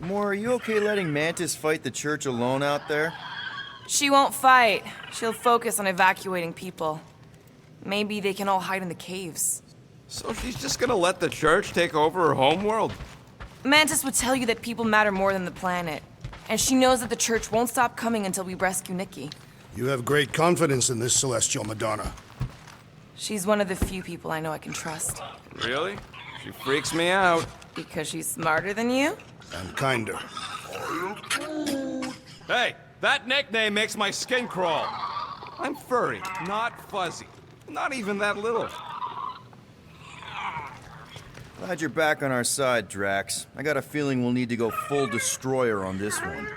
Moore, are you okay letting Mantis fight the church alone out there? She won't fight. She'll focus on evacuating people. Maybe they can all hide in the caves. So she's just gonna let the church take over her homeworld? Mantis would tell you that people matter more than the planet. And she knows that the church won't stop coming until we rescue Nikki. You have great confidence in this celestial Madonna. She's one of the few people I know I can trust. Really? She freaks me out. Because she's smarter than you? And kinder. Hey, that nickname makes my skin crawl. I'm furry, not fuzzy. Not even that little. Glad you're back on our side, Drax. I got a feeling we'll need to go full destroyer on this one.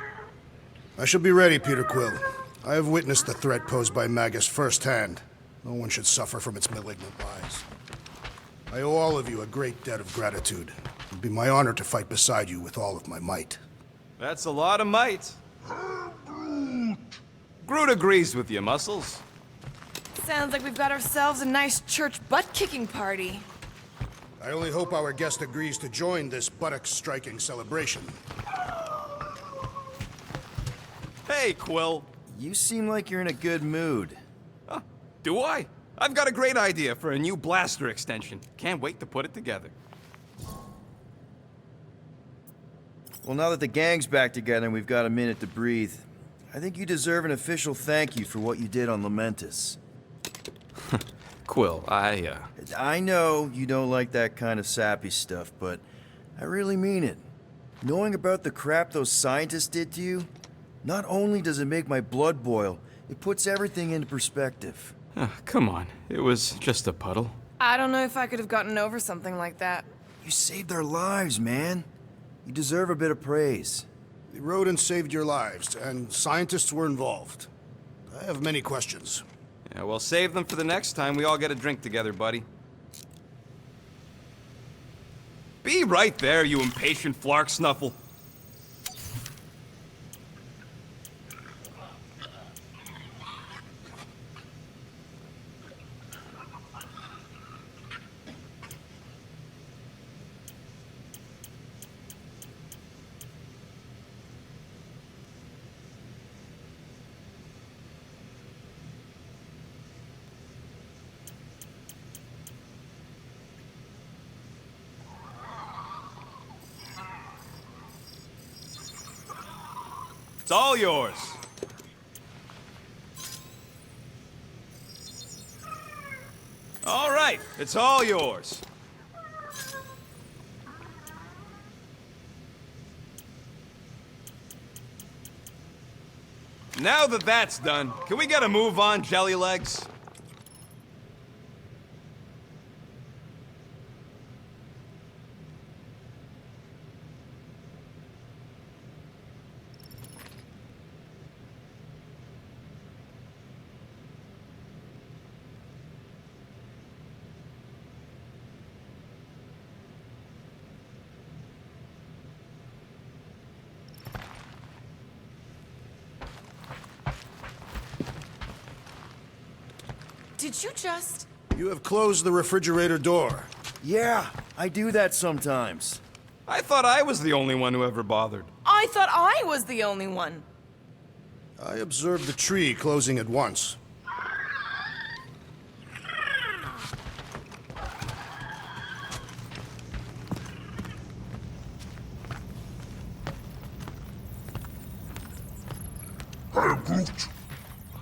I shall be ready, Peter Quill. I have witnessed the threat posed by Magus firsthand. No one should suffer from its malignant lies. I owe all of you a great debt of gratitude. It would be my honor to fight beside you with all of my might. That's a lot of might. Groot agrees with you, Muscles. Sounds like we've got ourselves a nice church butt-kicking party. I only hope our guest agrees to join this buttock-striking celebration. Hey, Quill. You seem like you're in a good mood. Huh, do I? I've got a great idea for a new blaster extension. Can't wait to put it together. Well, now that the gang's back together and we've got a minute to breathe, I think you deserve an official thank you for what you did on Lamentus. Quill, I know you don't like that kind of sappy stuff, but I really mean it. Knowing about the crap those scientists did to you, not only does it make my blood boil, it puts everything into perspective. come on. It was just a puddle. I don't know if I could have gotten over something like that. You saved our lives, man. You deserve a bit of praise. The rodents saved your lives, and scientists were involved. I have many questions. Yeah, well, save them for the next time we all get a drink together, buddy. Be right there, you impatient flark snuffle. It's all yours. All right, it's all yours. Now that that's done, can we get a move on, Jelly Legs? Did you just... You have closed the refrigerator door. Yeah, I do that sometimes. I thought I was the only one who ever bothered. I thought I was the only one. I observed the tree closing at once.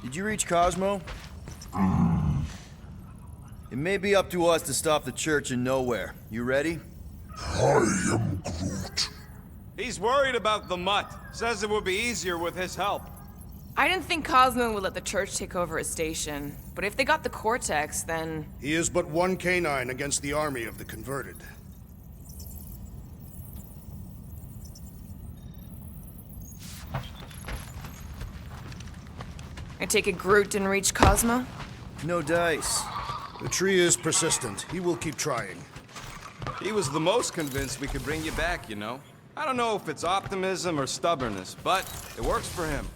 Did you reach Cosmo? It may be up to us to stop the church in nowhere. You ready? I am Groot. He's worried about the mutt. Says it would be easier with his help. I didn't think Cosmo would let the church take over his station. But if they got the Cortex, then... He is but one canine against the army of the converted. I take it Groot didn't reach Cosmo? No dice. The tree is persistent. He will keep trying. He was the most convinced we could bring you back, you know? I don't know if it's optimism or stubbornness, but it works for him.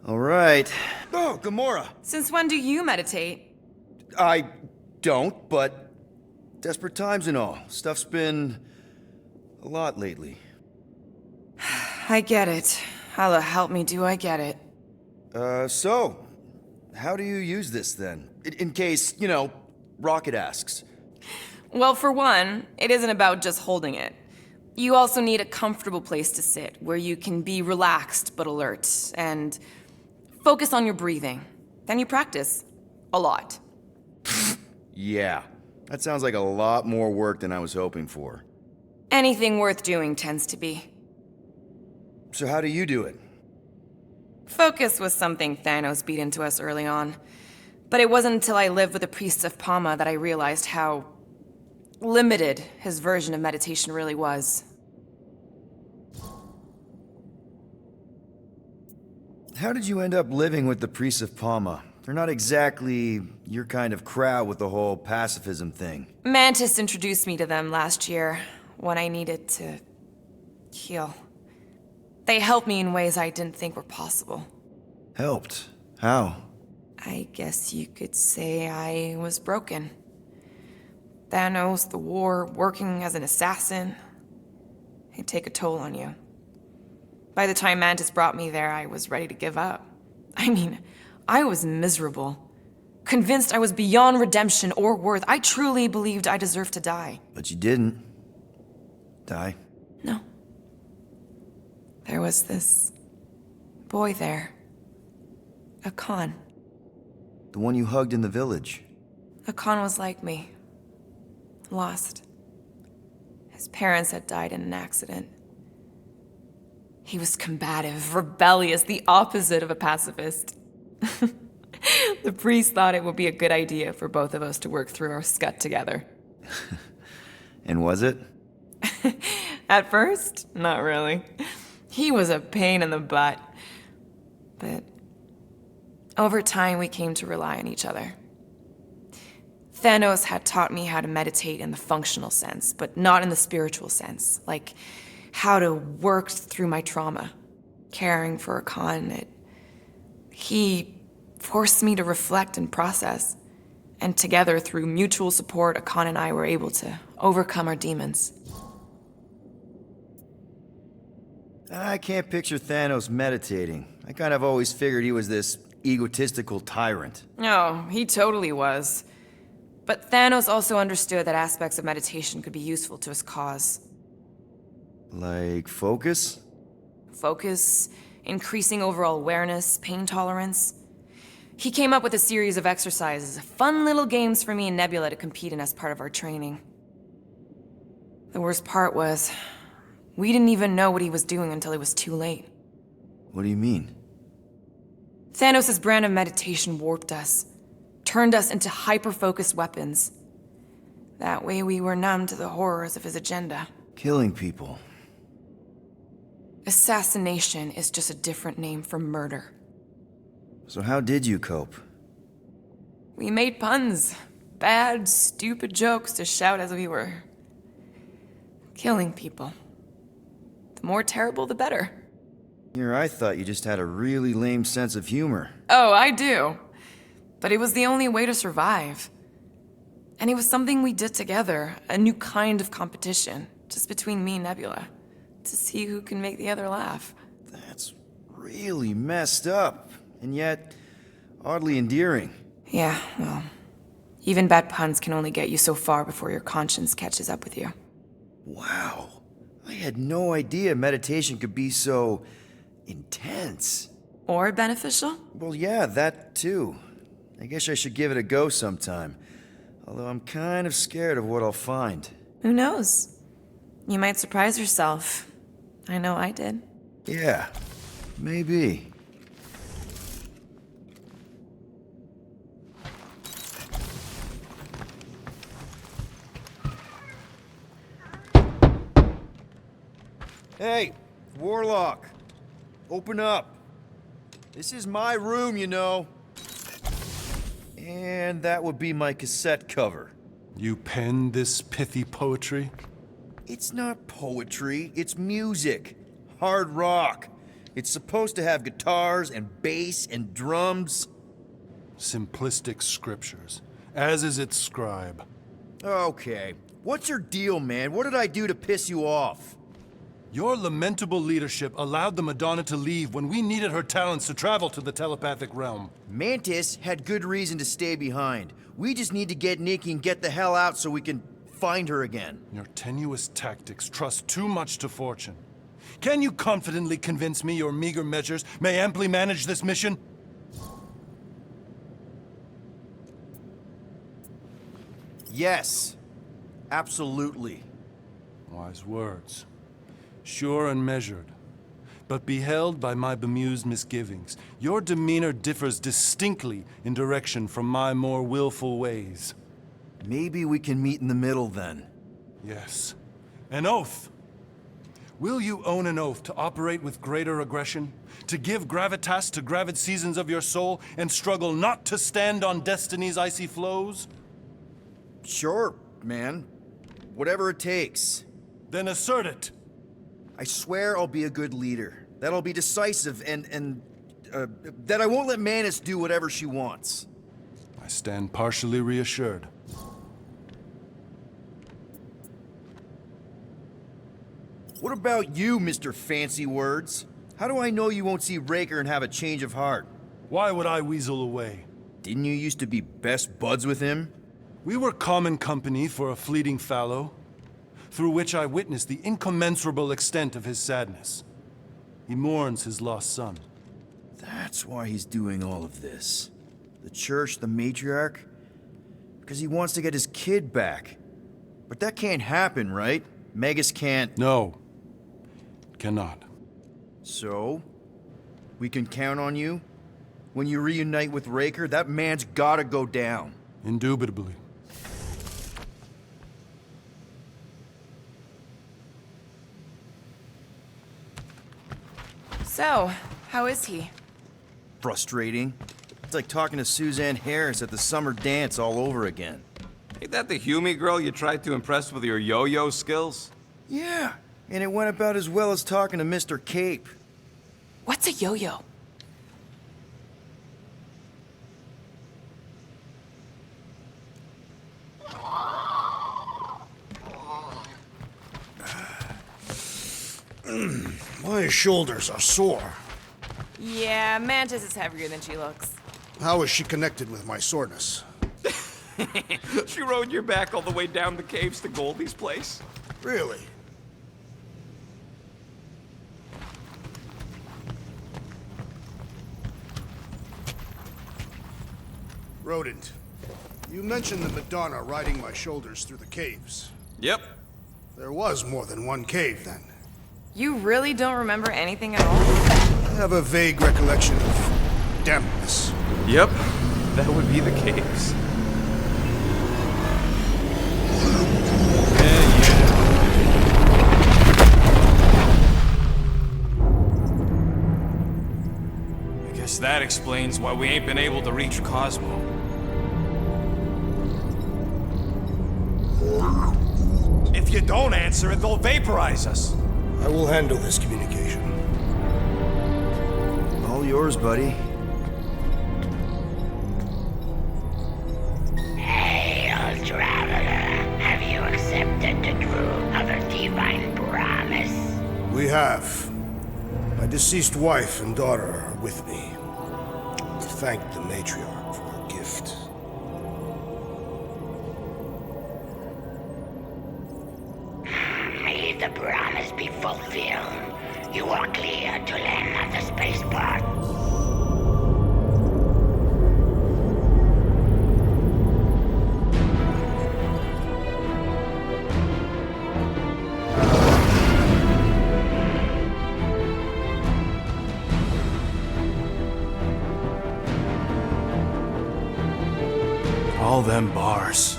All right, Oh, Gamora! Since when do you meditate? I don't, but desperate times and all. Stuff's been a lot lately. I get it. Allah help me, do I get it. So, how do you use this then? In case, Rocket asks. Well, for one, it isn't about just holding it. You also need a comfortable place to sit, where you can be relaxed but alert, and focus on your breathing. Then you practice. A lot. Yeah, that sounds like a lot more work than I was hoping for. Anything worth doing tends to be. So how do you do it? Focus was something Thanos beat into us early on. But it wasn't until I lived with the priests of Palma that I realized how limited his version of meditation really was. How did you end up living with the priests of Palma? They're not exactly your kind of crowd with the whole pacifism thing. Mantis introduced me to them last year when I needed to heal. They helped me in ways I didn't think were possible. Helped? How? I guess you could say I was broken. Thanos, the war, working as an assassin, it'd take a toll on you. By the time Mantis brought me there, I was ready to give up. I mean, I was miserable. Convinced I was beyond redemption or worth. I truly believed I deserved to die. But you didn't. Die? No. There was this boy there. A Khan. The one you hugged in the village? A Khan was like me. Lost. His parents had died in an accident. He was combative, rebellious, the opposite of a pacifist. The priest thought it would be a good idea for both of us to work through our scut together. And was it? At first, not really. He was a pain in the butt. But over time, we came to rely on each other. Thanos had taught me how to meditate in the functional sense, but not in the spiritual sense, like how to work through my trauma, caring for a Khan. He forced me to reflect and process, and together, through mutual support, Akan and I were able to overcome our demons. I can't picture Thanos meditating. I kind of always figured he was this egotistical tyrant. No, he totally was. But Thanos also understood that aspects of meditation could be useful to his cause. Like focus? Focus, increasing overall awareness, pain tolerance. He came up with a series of exercises, fun little games for me and Nebula to compete in as part of our training. The worst part was, we didn't even know what he was doing until it was too late. What do you mean? Thanos' brand of meditation warped us, turned us into hyper-focused weapons. That way we were numb to the horrors of his agenda. Killing people. Assassination is just a different name for murder. So how did you cope? We made puns. Bad, stupid jokes to shout as we were killing people. The more terrible, the better. Here I thought you just had a really lame sense of humor. Oh, I do. But it was the only way to survive. And it was something we did together, a new kind of competition, just between me and Nebula, to see who can make the other laugh. That's really messed up, and yet oddly endearing. Yeah, well, even bad puns can only get you so far before your conscience catches up with you. Wow. I had no idea meditation could be so intense. Or beneficial? Well, yeah, that too. I guess I should give it a go sometime. Although I'm kind of scared of what I'll find. Who knows? You might surprise yourself. I know I did. Yeah, maybe. Hey, Warlock. Open up. This is my room, you know. And that would be my cassette cover. You penned this pithy poetry? It's not poetry, it's music. Hard rock. It's supposed to have guitars and bass and drums. Simplistic scriptures, as is its scribe. Okay. What's your deal, man? What did I do to piss you off? Your lamentable leadership allowed the Madonna to leave when we needed her talents to travel to the telepathic realm. Mantis had good reason to stay behind. We just need to get Nikki and get the hell out so we can find her again. Your tenuous tactics trust too much to fortune. Can you confidently convince me your meager measures may amply manage this mission? Yes. Absolutely. Wise words. Sure and measured. But beheld by my bemused misgivings, your demeanor differs distinctly in direction from my more willful ways. Maybe we can meet in the middle then. Yes. An oath. Will you own an oath to operate with greater aggression? To give gravitas to gravid seasons of your soul and struggle not to stand on destiny's icy flows? Sure, man. Whatever it takes. Then assert it. I swear I'll be a good leader. That I'll be decisive and that I won't let Mantis do whatever she wants. I stand partially reassured. What about you, Mr. Fancy Words? How do I know you won't see Raker and have a change of heart? Why would I weasel away? Didn't you used to be best buds with him? We were common company for a fleeting fallow, through which I witnessed the incommensurable extent of his sadness. He mourns his lost son. That's why he's doing all of this. The church, the matriarch? Because he wants to get his kid back. But that can't happen, right? Magus can't... No. Cannot. So? We can count on you? When you reunite with Raker, that man's gotta go down. Indubitably. So, how is he? Frustrating. It's like talking to Suzanne Harris at the summer dance all over again. Ain't that the Hume girl you tried to impress with your yo-yo skills? Yeah, and it went about as well as talking to Mr. Cape. What's a yo-yo? My shoulders are sore. Yeah, Mantis is heavier than she looks. How is she connected with my soreness? She rode your back all the way down the caves to Goldie's place? Really? Rodent, you mentioned the Madonna riding my shoulders through the caves. Yep. There was more than one cave, then. You really don't remember anything at all? I have a vague recollection of dampness. Yep. That would be the caves. I guess that explains why we ain't been able to reach Cosmo. If you don't answer it, they'll vaporize us. I will handle this communication. All yours, buddy. Hail, traveler. Have you accepted the truth of a divine promise? We have. My deceased wife and daughter are with me. Thank the matriarch for her gift. May the promise be fulfilled. You are clear to land at the spaceport. All them bars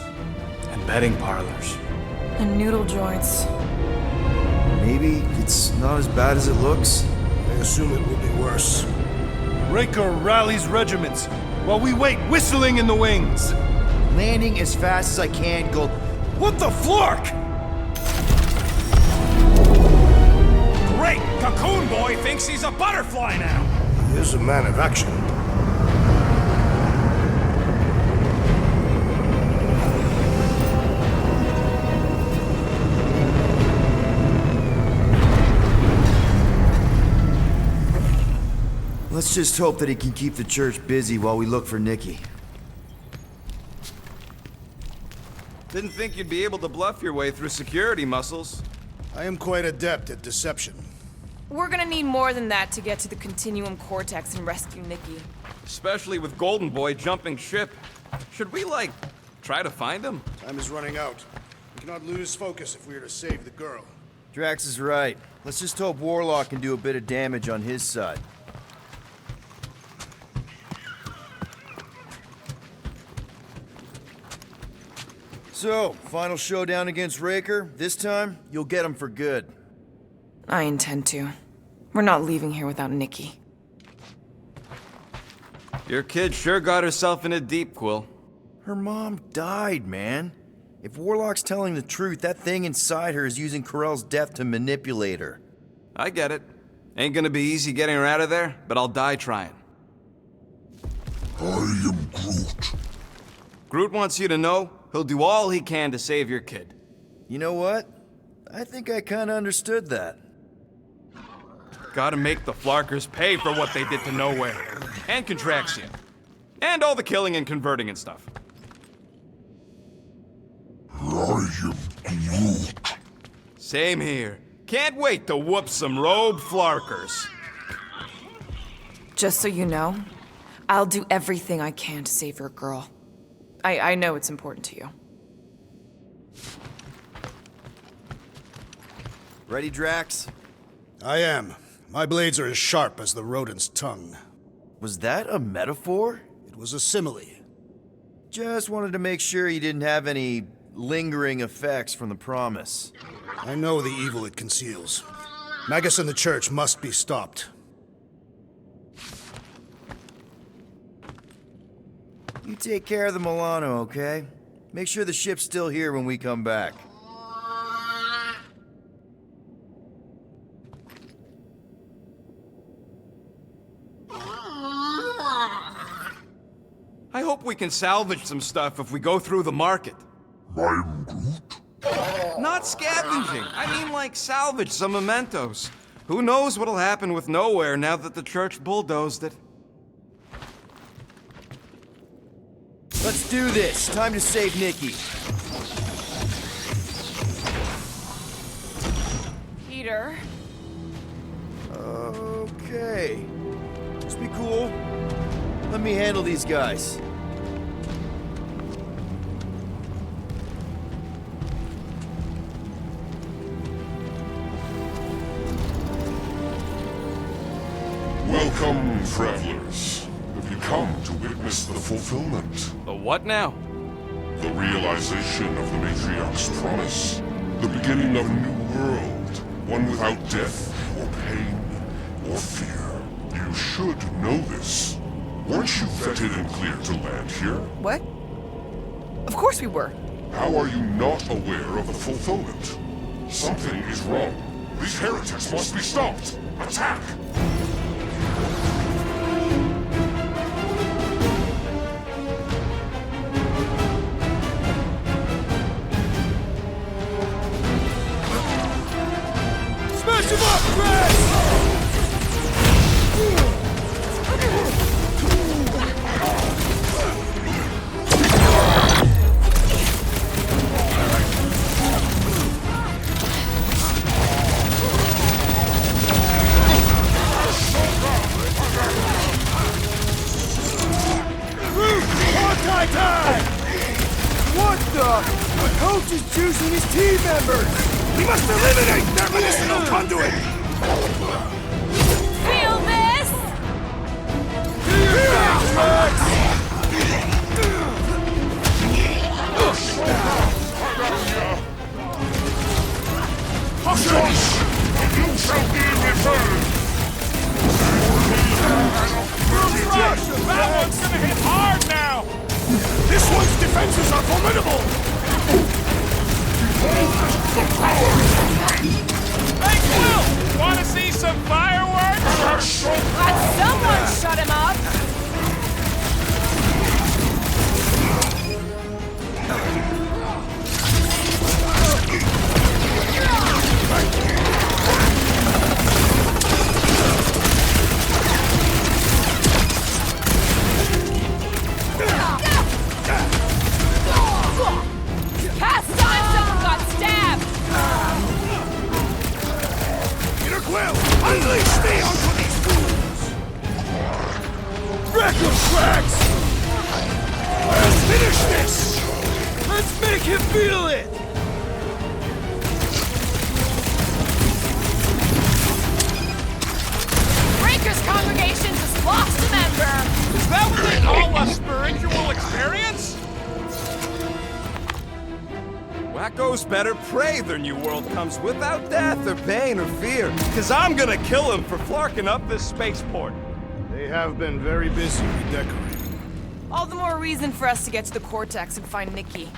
and betting parlors. And noodle joints. Maybe it's not as bad as it looks. I assume it will be worse. Raker rallies regiments while we wait whistling in the wings. Landing as fast as I can, Gold. What the flark? Great! Cocoon Boy thinks thinks he's a butterfly now! He is a man of action. Let's just hope that he can keep the church busy while we look for Nikki. Didn't think you'd be able to bluff your way through security muscles. I am quite adept at deception. We're gonna need more than that to get to the Continuum Cortex and rescue Nikki. Especially with Golden Boy jumping ship. Should we, like, try to find him? Time is running out. We cannot lose focus if we are to save the girl. Drax is right. Let's just hope Warlock can do a bit of damage on his side. So, final showdown against Raker. This time, you'll get him for good. I intend to. We're not leaving here without Nikki. Your kid sure got herself in a deep, Quill. Her mom died, man. If Warlock's telling the truth, that thing inside her is using Corell's death to manipulate her. I get it. Ain't gonna be easy getting her out of there, but I'll die trying. I am Groot. Groot wants you to know he'll do all he can to save your kid. You know what? I think I kinda understood that. Gotta make the Flarkers pay for what they did to Nowhere. And Contraxion. And all the killing and converting and stuff. I am Groot. Same here. Can't wait to whoop some rogue Flarkers. Just so you know, I'll do everything I can to save your girl. I know it's important to you. Ready, Drax? I am. My blades are as sharp as the rodent's tongue. Was that a metaphor? It was a simile. Just wanted to make sure you didn't have any lingering effects from the promise. I know the evil it conceals. Magus and the church must be stopped. You take care of the Milano, okay? Make sure the ship's still here when we come back. I hope we can salvage some stuff if we go through the market. I'm Groot. Not scavenging. I mean, like, salvage some mementos. Who knows what'll happen with Nowhere now that the church bulldozed it? Let's do this. Time to save Nikki. Peter. Okay. Just be cool. Let me handle these guys. Welcome, travelers. Have you come to witness the fulfillment? The what now? The realization of the Matriarch's promise. The beginning of a new world. One without death, or pain, or fear. You should know this. Weren't you vetted and cleared to land here? What? Of course we were. How are you not aware of the fulfillment? Something is wrong. These heretics must be stopped. Attack! Smash him up, Drax! What the? The coach is choosing his team members! We must eliminate their medicinal conduit! Feel this? Do your thing, Drax! You shall be returned! That one's gonna hit hard now! This one's defenses are formidable! Hey, Quill! Wanna see some fireworks? Unleash me onto these fools! Wreck your tracks! Let's finish this! Let's make him feel it! Breaker's congregation just lost a member! Is that what they call a spiritual experience? Wacko's better pray their new world comes without death or pain or fear, because I'm gonna kill him for flarking up this spaceport. They have been very busy redecorating. All the more reason for us to get to the Cortex and find Nikki.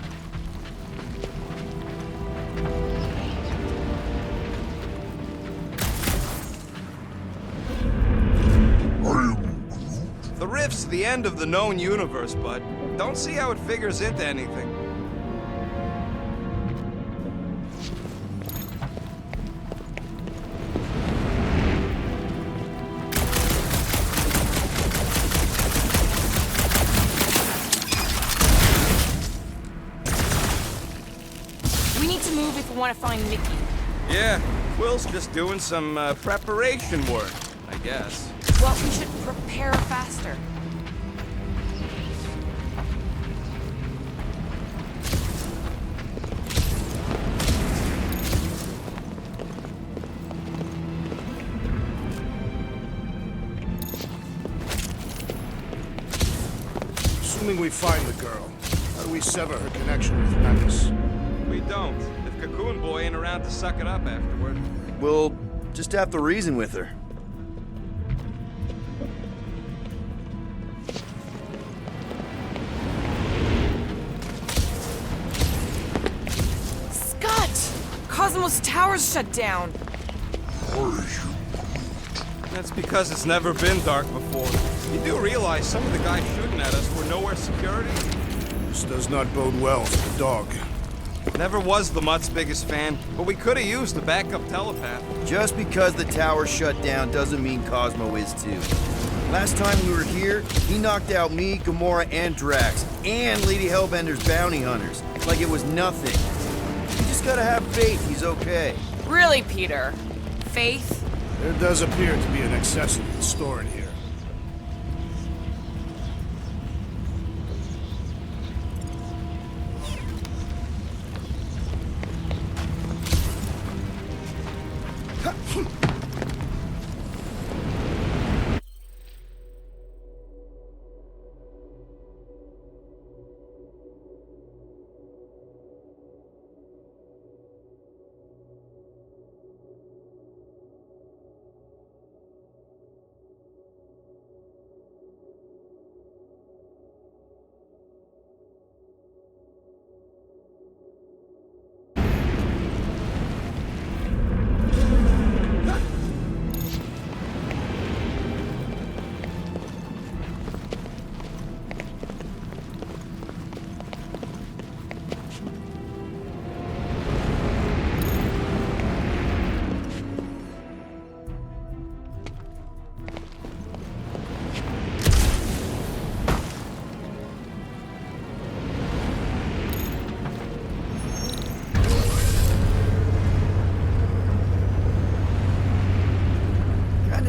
The rift's the end of the known universe, but don't see how it figures into anything. We need to move if we want to find Nikki. Yeah, Will's just doing some preparation work, I guess. Well, we should prepare faster. Assuming we find the girl, how do we sever her connection with Magus? We don't. If Cocoon Boy ain't around to suck it up afterward. We'll just have to reason with her. Scott! Cosmos Tower's shut down. That's because it's never been dark before. You do realize some of the guys shooting at us were nowhere security? This does not bode well for the dog. Never was the Mutt's biggest fan, but we could have used a backup telepath. Just because the tower shut down doesn't mean Cosmo is too. Last time we were here, he knocked out me, Gamora, and Drax, and Lady Hellbender's bounty hunters, like it was nothing. You just gotta have faith he's okay. Really, Peter? Faith? There does appear to be an accessory stored here.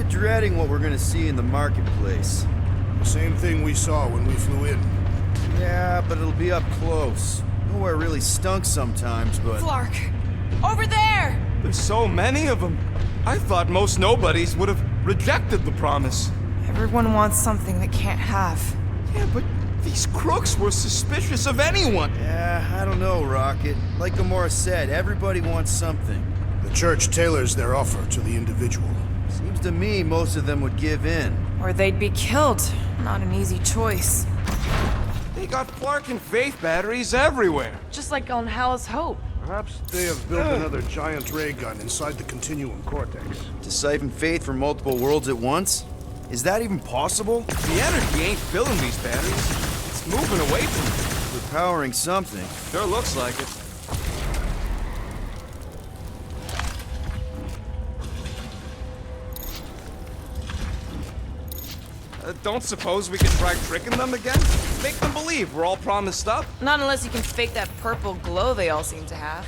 Dreading what we're gonna see in the marketplace. The same thing we saw when we flew in. Yeah, but it'll be up close. Nowhere really stunk sometimes, but... Flark! Over there! There's so many of them. I thought most nobodies would have rejected the promise. Everyone wants something they can't have. Yeah, but these crooks were suspicious of anyone. Yeah, I don't know, Rocket. Like Gamora said, everybody wants something. The church tailors their offer to the individual. Seems to me most of them would give in. Or they'd be killed. Not an easy choice. They got Flark and Faith batteries everywhere. Just like on Hala's Hope. Perhaps they have built another giant ray gun inside the Continuum Cortex. To siphon faith from multiple worlds at once? Is that even possible? The energy ain't filling these batteries. It's moving away from them. They're powering something. Sure looks like it. Don't suppose we could try tricking them again? Make them believe we're all promised up? Not unless you can fake that purple glow they all seem to have.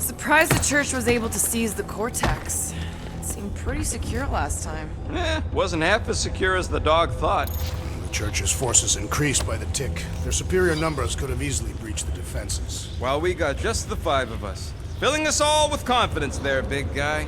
surprised the church was able to seize the cortex. It seemed pretty secure last time. Wasn't half as secure as the dog thought. The church's forces increased by the tick. Their superior numbers could have easily breached the defenses. While we got just the 5 of us. Filling us all with confidence there, big guy.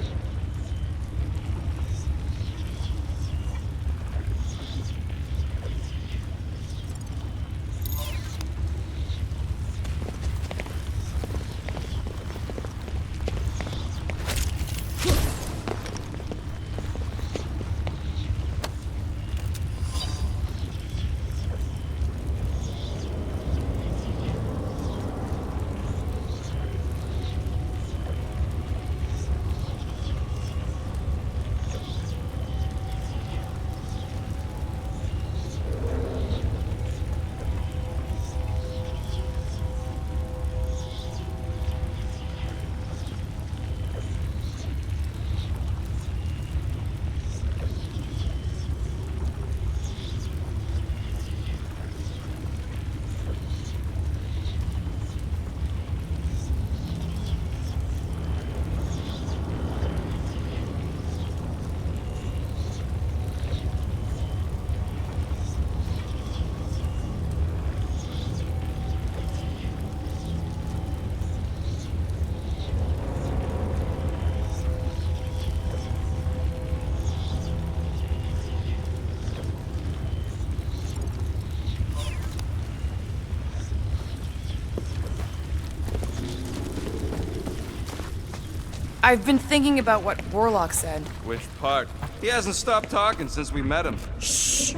I've been thinking about what Warlock said. Which part? He hasn't stopped talking since we met him. Get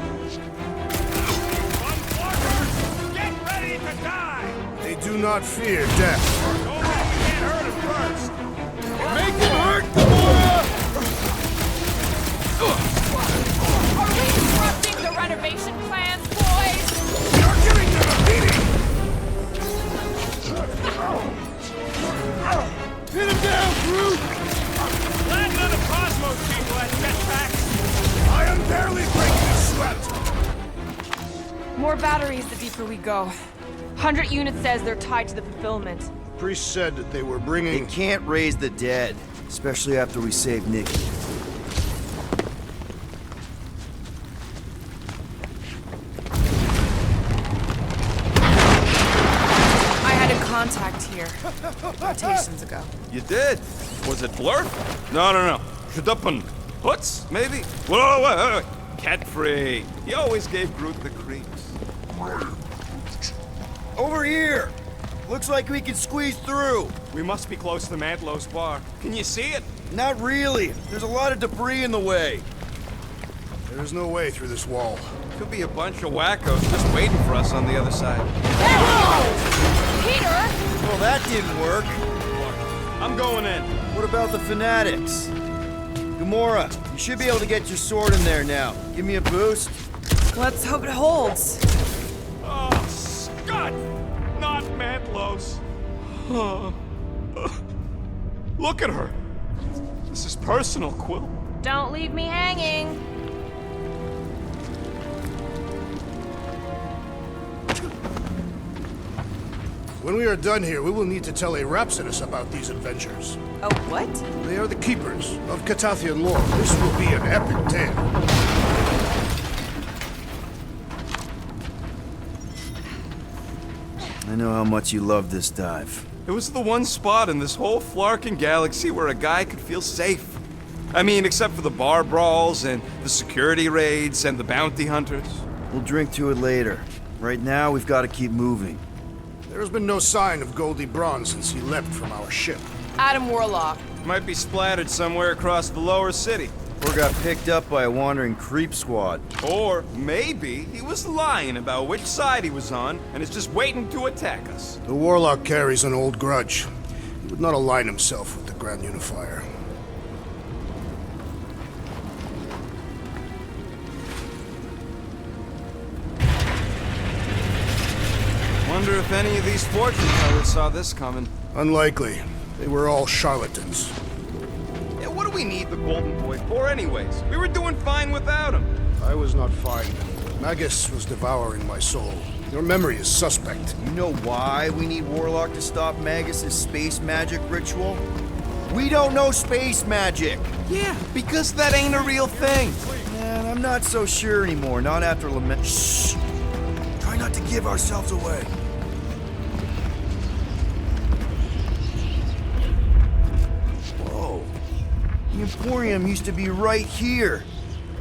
ready to die! They do not fear death. Don't let you get hurt at first! Make him hurt, Gamora! Are we disrupting the renovation plans, boys? You're giving them a beating! Hit him down, Groot! Glad none of Cosmo's people had jetpacks! I am barely breaking a sweat! More batteries the deeper we go. 100 units says they're tied to the fulfillment. The priest said that they were They bringing... can't raise the dead, especially after we save Nikki. I had a contact here rotations ago. You did? Was it Blur? No. Shadapan. Hutz, maybe? Wait. Cat-free. He always gave Groot the creeps. Over here! Looks like we can squeeze through. We must be close to Mantlo's bar. Can you see it? Not really. There's a lot of debris in the way. There is no way through this wall. Could be a bunch of wackos just waiting for us on the other side. Peter! Well, that didn't work. I'm going in. What about the fanatics? Gamora, you should be able to get your sword in there now. Give me a boost. Let's hope it holds. Oh, Scott! Not Mantlo's. Look at her. This is personal, Quill. Don't leave me hanging. When we are done here, we will need to tell a Rhapsodus about these adventures. Oh, what? They are the keepers of Catathian lore. This will be an epic tale. I know how much you love this dive. It was the one spot in this whole Flarkin galaxy where a guy could feel safe. I mean, except for the bar brawls and the security raids and the bounty hunters. We'll drink to it later. Right now, we've got to keep moving. There has been no sign of Goldie Braun since he leapt from our ship. Adam Warlock. Might be splattered somewhere across the lower city. Or got picked up by a wandering creep squad. Or maybe he was lying about which side he was on and is just waiting to attack us. The Warlock carries an old grudge. He would not align himself with the Grand Unifier. Wonder if any of these fortune tellers saw this coming. Unlikely. They were all charlatans. Yeah, what do we need the Golden Boy for anyways? We were doing fine without him. I was not fine. Magus was devouring my soul. Your memory is suspect. You know why we need Warlock to stop Magus' space magic ritual? We don't know space magic! Yeah, because that ain't a real thing. Man, I'm not so sure anymore, not after Lament. Shh! Try not to give ourselves away. Whoa. The Emporium used to be right here.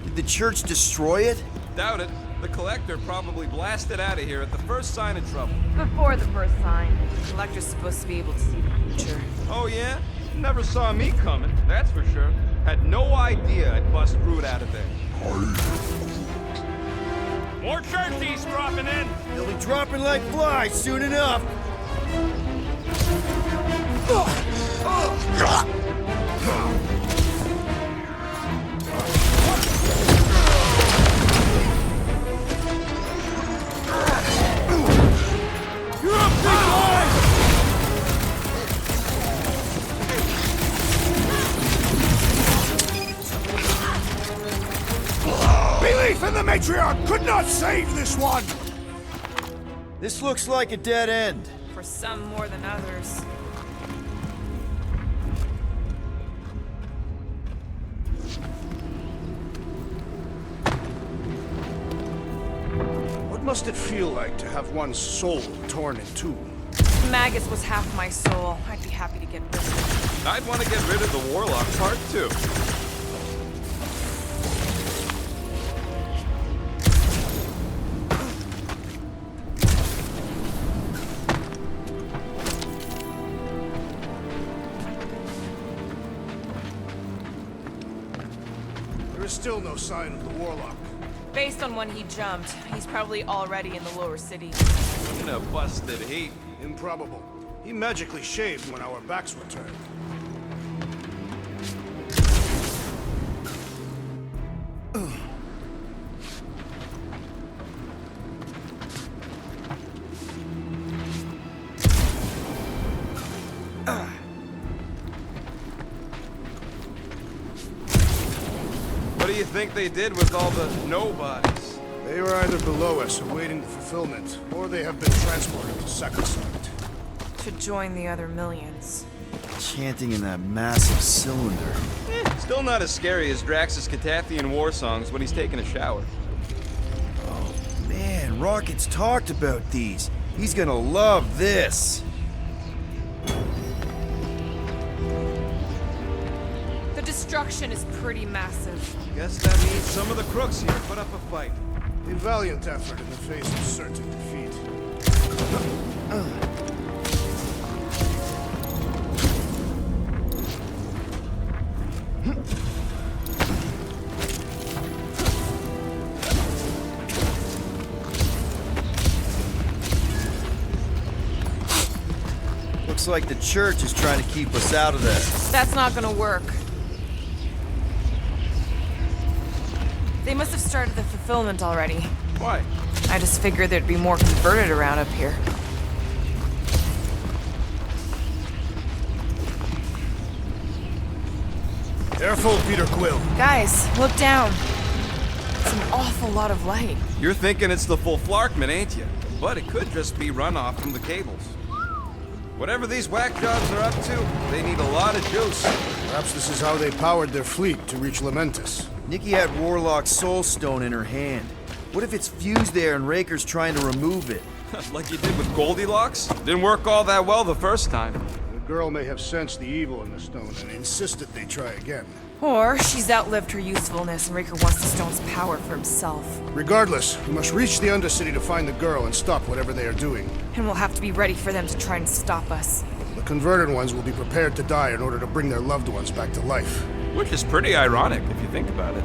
Did the church destroy it? Doubt it. The Collector probably blasted out of here at the first sign of trouble. Before the first sign, the Collector's supposed to be able to see the future. Oh yeah? Never saw me coming, that's for sure. Had no idea I'd bust Groot out of there. More church thieves dropping in. They'll be dropping like flies soon enough. You're up, big boy! Belief in the Matriarch could not save this one! This looks like a dead end. For some more than others. What must it feel like to have one's soul torn in two? If Magus was half my soul, I'd be happy to get rid of it. I'd want to get rid of the Warlock part too. There is still no sign of the Warlock. Based on when he jumped, he's probably already in the lower city. In a busted heat. Improbable. He magically shaved when our backs were turned. What do you think they did with all the nobodies? They are either below us awaiting the fulfillment, or they have been transported to Sacrosanct. To join the other millions. Chanting in that massive cylinder. Still not as scary as Drax's Catathian war songs when he's taking a shower. Oh man, Rocket's talked about these. He's gonna love this. The destruction is pretty massive. Guess that means some of the crooks here put up a fight. A valiant effort in the face of certain defeat. Looks like the church is trying to keep us out of there. That's not gonna work. They must have started the fulfillment already. Why? I just figured there'd be more converted around up here. Careful, Peter Quill. Guys, look down. It's an awful lot of light. You're thinking it's the full Flarkman, ain't you? But it could just be runoff from the cables. Whatever these whack jobs are up to, they need a lot of juice. Perhaps this is how they powered their fleet to reach Lamentus. Nikki had Warlock's soul stone in her hand. What if it's fused there and Raker's trying to remove it? Like you did with Goldilocks? Didn't work all that well the first time. The girl may have sensed the evil in the stone and insisted they try again. Or she's outlived her usefulness and Raker wants the stone's power for himself. Regardless, we must reach the Undercity to find the girl and stop whatever they are doing. And we'll have to be ready for them to try and stop us. The converted ones will be prepared to die in order to bring their loved ones back to life. Which is pretty ironic if you think about it.